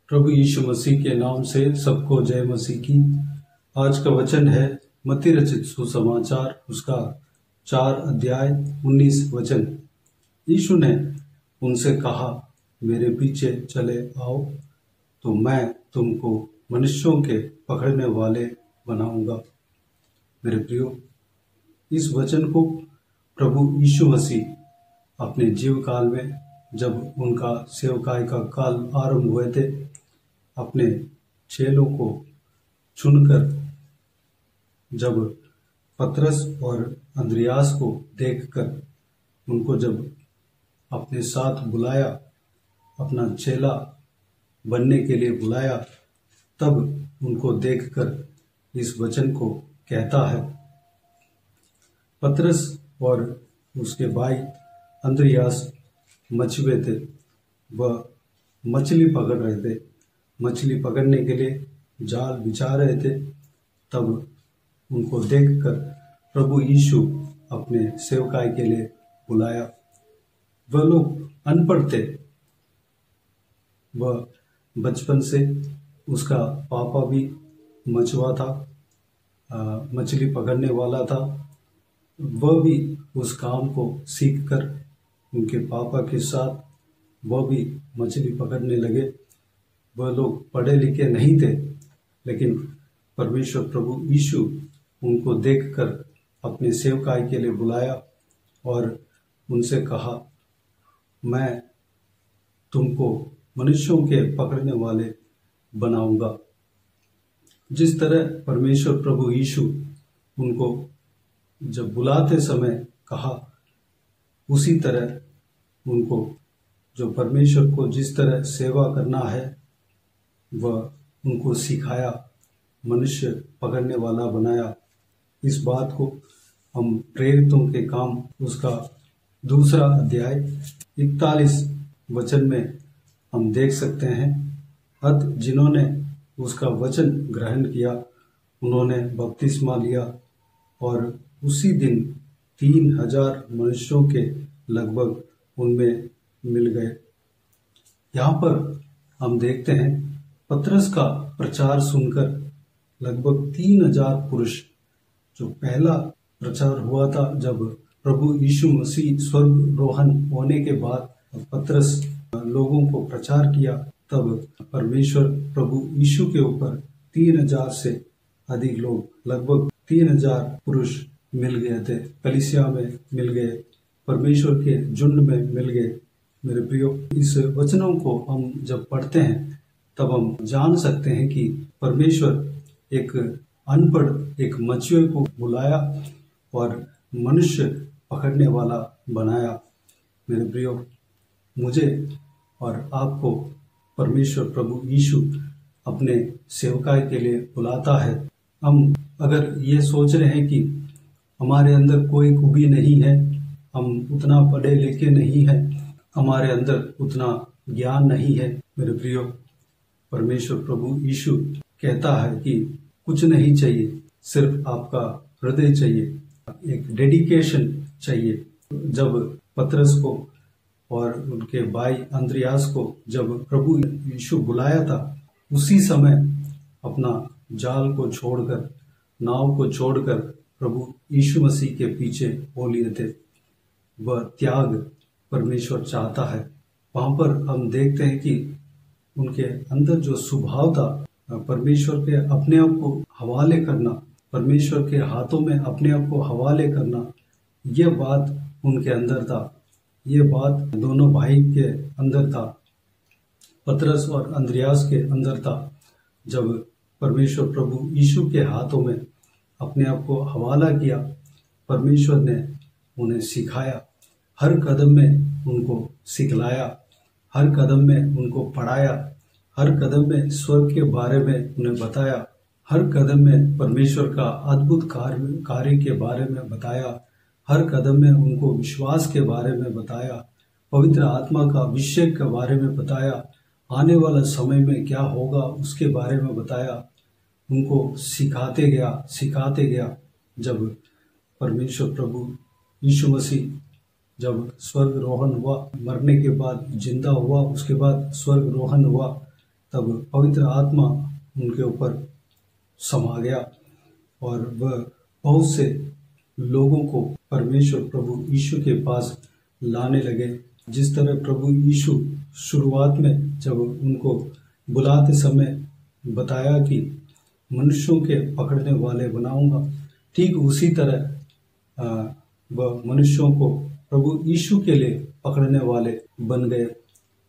प्रभु यीशु मसीह के नाम से सबको जय मसीह की। आज का वचन है मत्ती रचित सुसमाचार उसका 4 अध्याय 19 वचन। यीशु ने उनसे कहा, मेरे पीछे चले आओ तो मैं तुमको मनुष्यों के पकड़ने वाले बनाऊंगा। मेरे प्रियो, इस वचन को प्रभु यीशु मसीह अपने जीव काल में, जब उनका सेवकाई का काल आरंभ हुए थे, अपने चेलों को चुनकर जब पतरस और अंद्रियास को देखकर उनको जब अपने साथ बुलाया, अपना चेला बनने के लिए बुलाया, तब उनको देखकर इस वचन को कहता है। पतरस और उसके भाई अंद्रियास मछुए थे, वह मछली पकड़ रहे थे। मछली पकड़ने के लिए जाल बिछा रहे थे। तब उनको देखकर प्रभु यीशु अपने सेवकाई के लिए बुलाया। वह लोग अनपढ़ थे। वह बचपन से, उसका पापा भी मछुआ था, मछली पकड़ने वाला था। वह भी उस काम को सीखकर उनके पापा के साथ वह भी मछली पकड़ने लगे। वह लोग पढ़े लिखे नहीं थे, लेकिन परमेश्वर प्रभु यीशु उनको देखकर अपने सेवकाई के लिए बुलाया और उनसे कहा, मैं तुमको मनुष्यों के पकड़ने वाले बनाऊंगा। जिस तरह परमेश्वर प्रभु यीशु उनको जब बुलाते समय कहा, उसी तरह उनको जो परमेश्वर को जिस तरह सेवा करना है वह उनको सिखाया, मनुष्य पकड़ने वाला बनाया। इस बात को हम प्रेरितों के काम उसका 2 अध्याय 41 वचन में हम देख सकते हैं। अत जिन्होंने उसका वचन ग्रहण किया, उन्होंने बपतिस्मा लिया और उसी दिन 3000 मनुष्यों के लगभग उनमें मिल गए। यहाँ पर हम देखते हैं, पतरस का प्रचार सुनकर लगभग 3000 पुरुष, जो पहला प्रचार हुआ था जब प्रभु यीशु मसीह स्वर्गारोहण होने के बाद पतरस लोगों को प्रचार किया, तब परमेश्वर प्रभु यीशु के ऊपर 3000 से अधिक लोग, लगभग 3000 पुरुष मिल गए थे, कलीसिया में मिल गए, परमेश्वर के झुंड में मिल गए। मेरे प्रियो, इस वचनों को हम जब पढ़ते हैं तब हम जान सकते हैं कि परमेश्वर एक अनपढ़ एक मछुए को बुलाया और मनुष्य पकड़ने वाला बनाया। मेरे प्रियो, मुझे और आपको परमेश्वर प्रभु यीशु अपने सेवकाई के लिए बुलाता है। हम अगर ये सोच रहे हैं कि हमारे अंदर कोई खूबी नहीं है, हम उतना पढ़े लिखे नहीं है, हमारे अंदर उतना ज्ञान नहीं है, मेरे प्रियो, परमेश्वर प्रभु यीशु कहता है कि कुछ नहीं चाहिए, सिर्फ आपका हृदय चाहिए, एक डेडिकेशन चाहिए। जब पतरस को और उनके भाई अंद्रियास को जब प्रभु यीशु बुलाया था, उसी समय अपना जाल को छोड़कर, नाव को छोड़कर प्रभु यीशु मसीह के पीछे हो लिए थे। वह त्याग परमेश्वर चाहता है। वहां पर हम देखते हैं कि उनके अंदर जो स्वभाव था, परमेश्वर के अपने आप को हवाले करना, परमेश्वर के हाथों में अपने आप को हवाले करना, यह बात उनके अंदर था। ये बात दोनों भाई के अंदर था, पतरस और अंद्रियास के अंदर था। जब परमेश्वर प्रभु यीशु के हाथों में अपने आप को हवाला किया, परमेश्वर ने उन्हें सिखाया, हर कदम में उनको सिखलाया, हर कदम में उनको पढ़ाया, हर कदम में स्वर्ग के बारे में उन्हें बताया, हर कदम में परमेश्वर का अद्भुत कार्य के बारे में बताया, हर कदम में उनको विश्वास के बारे में बताया, पवित्र आत्मा का अभिषेक के बारे में बताया, आने वाला समय में क्या होगा उसके बारे में बताया। उनको सिखाते गया। जब परमेश्वर प्रभु यीशु मसीह जब स्वर्ग रोहन हुआ, मरने के बाद जिंदा हुआ, उसके बाद स्वर्ग रोहन हुआ, तब पवित्र आत्मा उनके ऊपर समा गया और वह बहुत से लोगों को परमेश्वर प्रभु यीशु के पास लाने लगे। जिस तरह प्रभु यीशु शुरुआत में जब उनको बुलाते समय बताया कि मनुष्यों के पकड़ने वाले बनाऊंगा, ठीक उसी तरह वह मनुष्यों को प्रभु यीशु के लिए पकड़ने वाले बन गए।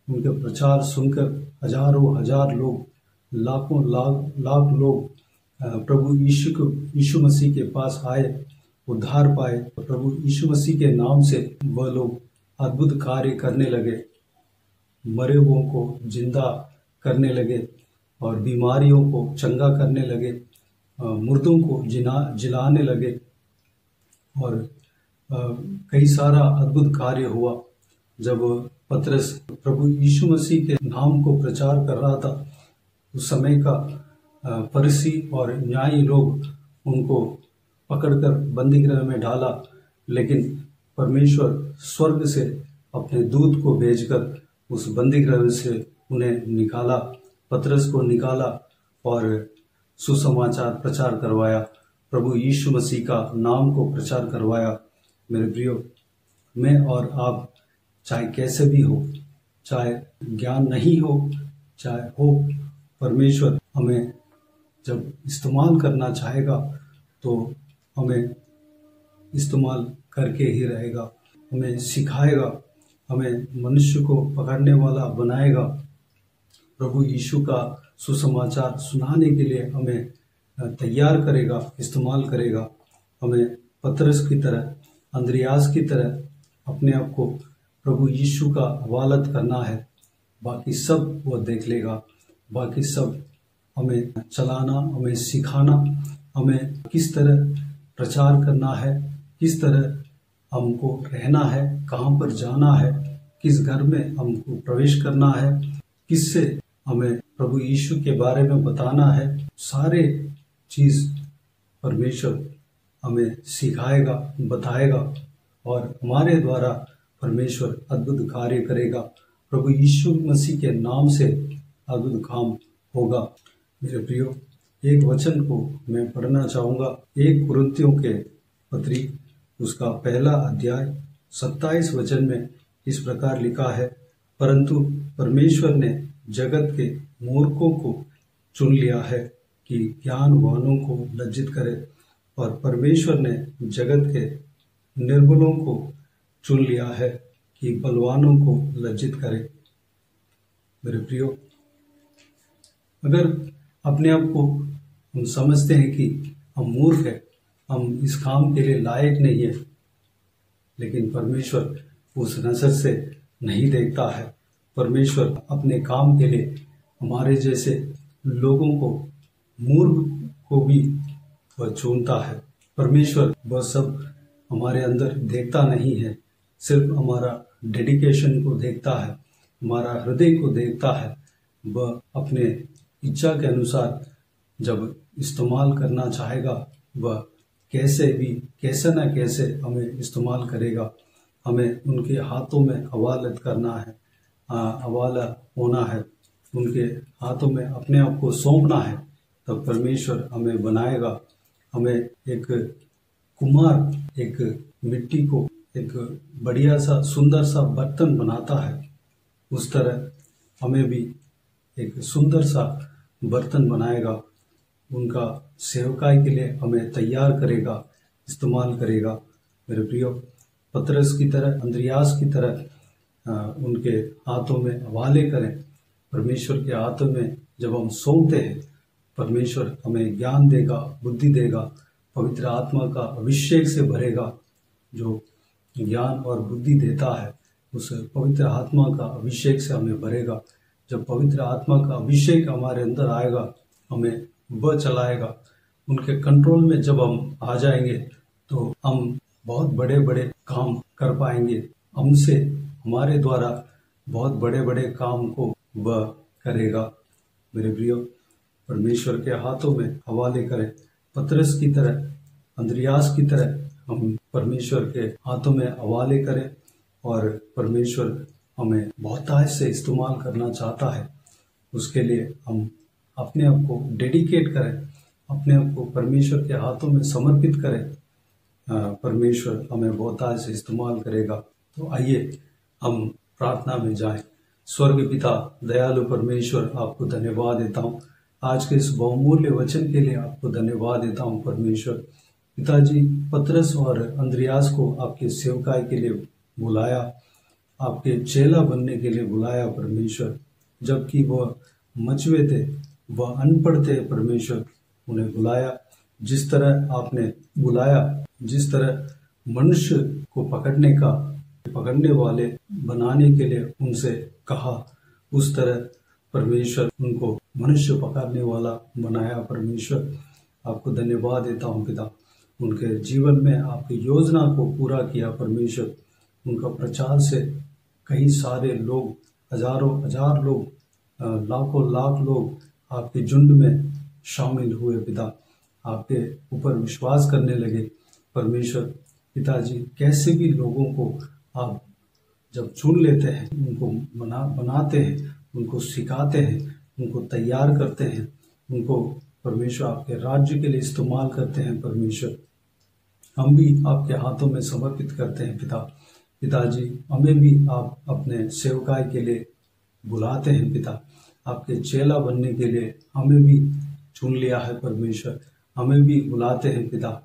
उनके प्रचार सुनकर हजारों हजार लोग, लाखों लाख लोग प्रभु यीशु मसीह के पास आए, उद्धार पाए। प्रभु यीशु मसीह के नाम से वह लोग अद्भुत कार्य करने लगे, मरे हुओं को जिंदा करने लगे और बीमारियों को चंगा करने लगे, मुर्दों को जिलाने लगे और कई सारा अद्भुत कार्य हुआ। जब पतरस प्रभु यीशु मसीह के नाम को प्रचार कर रहा था, उस समय का फरीसी और न्यायी लोग उनको पकड़कर बंदीगृह में डाला, लेकिन परमेश्वर स्वर्ग से अपने दूत को भेजकर उस बंदीगृह से उन्हें निकाला, पतरस को निकाला और सुसमाचार प्रचार करवाया, प्रभु यीशु मसीह का नाम को प्रचार करवाया। मेरे प्रियो, मैं और आप चाहे कैसे भी हो, चाहे ज्ञान नहीं हो चाहे हो, परमेश्वर हमें जब इस्तेमाल करना चाहेगा तो हमें इस्तेमाल करके ही रहेगा, हमें सिखाएगा, हमें मनुष्य को पकड़ने वाला बनाएगा। प्रभु यीशु का सुसमाचार सुनाने के लिए हमें तैयार करेगा, इस्तेमाल करेगा। हमें पतरस की तरह, अंद्रियास की तरह अपने आप को प्रभु यीशु का हवालत करना है। बाकी सब वो देख लेगा, बाकी सब हमें चलाना, हमें सिखाना, हमें किस तरह प्रचार करना है, किस तरह हमको रहना है, कहाँ पर जाना है, किस घर में हमको प्रवेश करना है, किससे हमें प्रभु यीशु के बारे में बताना है। सारे चीज परमेश्वर हमें सिखाएगा, बताएगा और हमारे द्वारा परमेश्वर अद्भुत कार्य करेगा। प्रभु यीशु मसीह के नाम से अद्भुत काम होगा। मेरे प्रियो, एक वचन को मैं पढ़ना चाहूँगा। 1 कुरिन्थियों के पत्री उसका 1 अध्याय 27 वचन में इस प्रकार लिखा है, परंतु परमेश्वर ने जगत के मूर्खों को चुन लिया है कि ज्ञानवानों को लज्जित करे, और परमेश्वर ने जगत के निर्बलों को चुन लिया है कि बलवानों को लज्जित करे। मेरे प्रियो, अगर अपने आप को हम समझते हैं कि हम मूर्ख हैं, हम इस काम के लिए लायक नहीं है, लेकिन परमेश्वर उस नजर से नहीं देखता है। परमेश्वर अपने काम के लिए हमारे जैसे लोगों को, मूर्ख को भी वह चुनता है। परमेश्वर वह सब हमारे अंदर देखता नहीं है, सिर्फ हमारा डेडिकेशन को देखता है, हमारा हृदय को देखता है। वह अपने इच्छा के अनुसार जब इस्तेमाल करना चाहेगा, वह कैसे भी, कैसे न कैसे हमें इस्तेमाल करेगा। हमें उनके हाथों में हवालत करना है, हवाला होना है, उनके हाथों में अपने आप को सौंपना है, तब परमेश्वर हमें बनाएगा। हमें एक कुम्हार एक मिट्टी को एक बढ़िया सा सुंदर सा बर्तन बनाता है, उस तरह हमें भी एक सुंदर सा बर्तन बनाएगा। उनका सेवकाई के लिए हमें तैयार करेगा, इस्तेमाल करेगा। मेरे प्रियो, पतरस की तरह, अंद्रियास की तरह उनके हाथों में हवाले करें। परमेश्वर के हाथों में जब हम सौंपते हैं, परमेश्वर हमें ज्ञान देगा, बुद्धि देगा, पवित्र आत्मा का अभिषेक से भरेगा। जो ज्ञान और बुद्धि देता है, उस पवित्र आत्मा का अभिषेक से हमें भरेगा। जब पवित्र आत्मा का अभिषेक हमारे अंदर आएगा, हमें वह चलाएगा। उनके कंट्रोल में जब हम आ जाएंगे तो हम बहुत बड़े बड़े काम कर पाएंगे। हमसे, हमारे द्वारा बहुत बड़े बड़े काम को वह करेगा। मेरे प्रियो, परमेश्वर के हाथों में हवाले करें। पतरस की तरह, अंद्रियास की तरह हम परमेश्वर के हाथों में हवाले करें और परमेश्वर हमें बहुतायत से इस्तेमाल करना चाहता है। उसके लिए हम अपने आप को डेडिकेट करें, अपने आप को परमेश्वर के हाथों में समर्पित करें। परमेश्वर हमें बहुतायत से इस्तेमाल करेगा। तो आइए हम प्रार्थना में जाएं। स्वर्ग पिता दयालु परमेश्वर, आपको धन्यवाद देता हूँ आज के इस बहुमूल्य वचन के लिए। आपको धन्यवाद देता हूँ परमेश्वर। पिताजी, पतरस और अंद्रियास को आपके सेवकाई के लिए बुलाया, आपके चेला बनने के लिए बुलाया परमेश्वर। जबकि वह मचुए थे, वह अनपढ़ थे परमेश्वर, उन्हें बुलाया। जिस तरह आपने बुलाया, जिस तरह मनुष्य को पकड़ने वाले बनाने के लिए उनसे कहा, उस तरह परमेश्वर उनको मनुष्य पकड़ने वाला बनाया परमेश्वर। आपको धन्यवाद देता हूँ पिता। उनके जीवन में आपकी योजना को पूरा किया परमेश्वर। उनका प्रचार से कई सारे लोग, हजारों हजार लोग, लाखों लाख लोग आपके झुंड में शामिल हुए पिता, आपके ऊपर विश्वास करने लगे परमेश्वर। पिताजी, कैसे भी लोगों को आप जब चुन लेते हैं, उनको बनाते हैं, उनको सिखाते हैं, उनको तैयार करते हैं, उनको परमेश्वर आपके राज्य के लिए इस्तेमाल करते हैं परमेश्वर। हम भी आपके हाथों में समर्पित करते हैं पिता। पिताजी, हमें भी आप अपने सेवकाई के लिए बुलाते हैं पिता। आपके चेला बनने के लिए हमें भी चुन लिया है परमेश्वर। हमें भी बुलाते हैं पिता।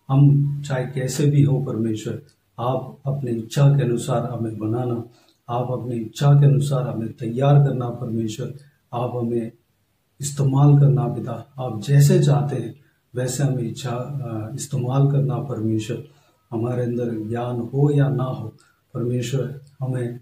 हम चाहे कैसे भी हो परमेश्वर, आप अपनी इच्छा के अनुसार हमें बनाना, आप अपनी इच्छा के अनुसार हमें तैयार करना परमेश्वर। आप हमें इस्तेमाल करना पिता। आप जैसे चाहते हैं वैसे हमें इस्तेमाल करना परमेश्वर। हमारे अंदर ज्ञान हो या ना हो परमेश्वर, हमें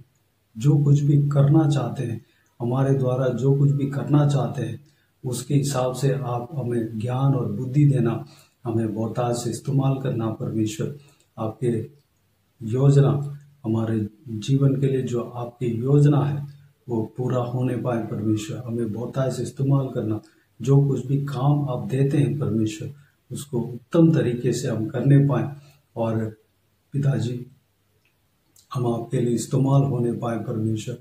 जो कुछ भी करना चाहते हैं, हमारे द्वारा जो कुछ भी करना चाहते हैं, उसके हिसाब से आप हमें ज्ञान और बुद्धि देना, हमें बहुतायत से इस्तेमाल करना परमेश्वर। आपके योजना हमारे जीवन के लिए जो आपकी योजना है वो पूरा होने पाए परमेश्वर। हमें बहुतायत से इस्तेमाल करना। जो कुछ भी काम आप देते हैं परमेश्वर, उसको उत्तम तरीके से हम करने पाए और पिताजी हम आपके लिए इस्तेमाल होने पाए परमेश्वर।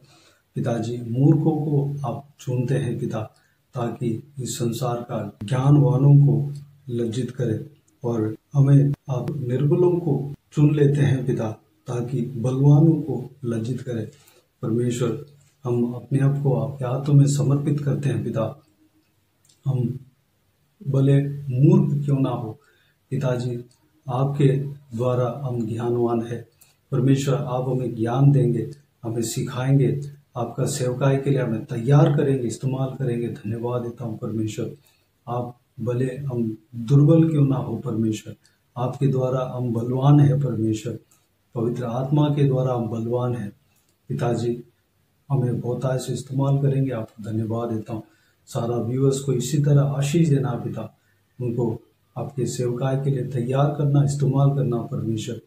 पिताजी, मूर्खों को आप चुनते हैं पिता, ताकि इस संसार का ज्ञानवानों को लज्जित करे, और हमें आप निर्बलों को चुन लेते हैं पिता, ताकि बलवानों को लज्जित करे परमेश्वर। हम अपने आप को आपके हाथों में समर्पित करते हैं पिता। हम भले मूर्ख क्यों ना हो पिताजी, आपके द्वारा हम ज्ञानवान है परमेश्वर। आप हमें ज्ञान देंगे, हमें सिखाएंगे, आपका सेवकाई के लिए हमें तैयार करेंगे, इस्तेमाल करेंगे। धन्यवाद देता हूँ परमेश्वर। आप भले हम दुर्बल क्यों ना हो परमेश्वर, आपके द्वारा हम बलवान है परमेश्वर। पवित्र आत्मा के द्वारा हम बलवान हैं पिताजी। हमें बहुतायत से इस्तेमाल करेंगे। आपको धन्यवाद देता हूँ। सारा व्यूअर्स को इसी तरह आशीष देना पिता, उनको आपके सेवकाई के लिए तैयार करना, इस्तेमाल करना परमेश्वर।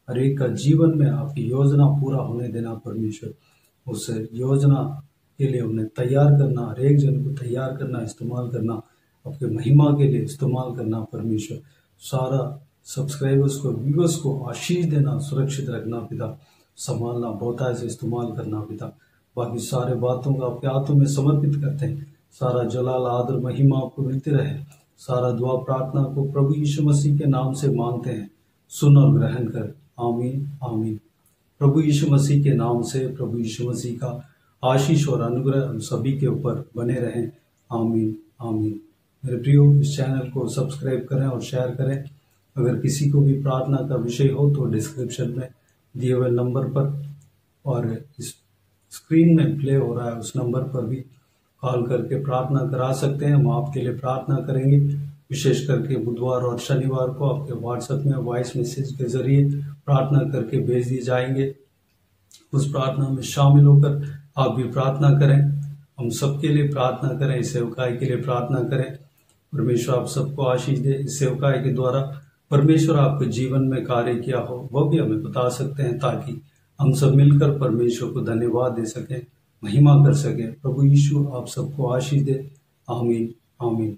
हर एक का जीवन में आपकी योजना पूरा होने देना परमेश्वर। उस योजना के लिए उन्हें तैयार करना, हर एक जन को तैयार करना, इस्तेमाल करना, आपके महिमा के लिए इस्तेमाल करना परमेश्वर। सारा सब्सक्राइबर्स को, व्यूअर्स को आशीष देना, सुरक्षित रखना पिता, संभालना, बहुतायत से इस्तेमाल करना पिता। बाकी सारे बातों को आपके हाथों में समर्पित करते हैं। सारा जलाल, आदर, महिमा आपको मिलती रहे। सारा दुआ प्रार्थना को प्रभु यीशु मसीह के नाम से मांगते हैं, सुन और ग्रहण कर। आमीन, आमीन। प्रभु यीशु मसीह के नाम से प्रभु यीशु मसीह का आशीष और अनुग्रह हम सभी के ऊपर बने रहें। आमीन, आमीन। मेरे प्रियो, इस चैनल को सब्सक्राइब करें और शेयर करें। अगर किसी को भी प्रार्थना का विषय हो तो डिस्क्रिप्शन में दिए हुए नंबर पर और इस स्क्रीन में प्ले हो रहा है उस नंबर पर भी कॉल करके प्रार्थना करा सकते हैं। हम आपके लिए प्रार्थना करेंगे। विशेष करके बुधवार और शनिवार को आपके व्हाट्सएप में वॉइस मैसेज के जरिए प्रार्थना करके भेज दिए जाएंगे। उस प्रार्थना में शामिल होकर आप भी प्रार्थना करें। हम सबके लिए प्रार्थना करें, इस सेवकाई के लिए प्रार्थना करें। परमेश्वर आप सबको आशीष दे। इस सेवकाई के द्वारा परमेश्वर आपके जीवन में कार्य किया हो वह भी हमें बता सकते हैं, ताकि हम सब मिलकर परमेश्वर को धन्यवाद दे सकें, महिमा कर सकें। प्रभु यीशु आप सबको आशीष दे। आमीन, आमीन।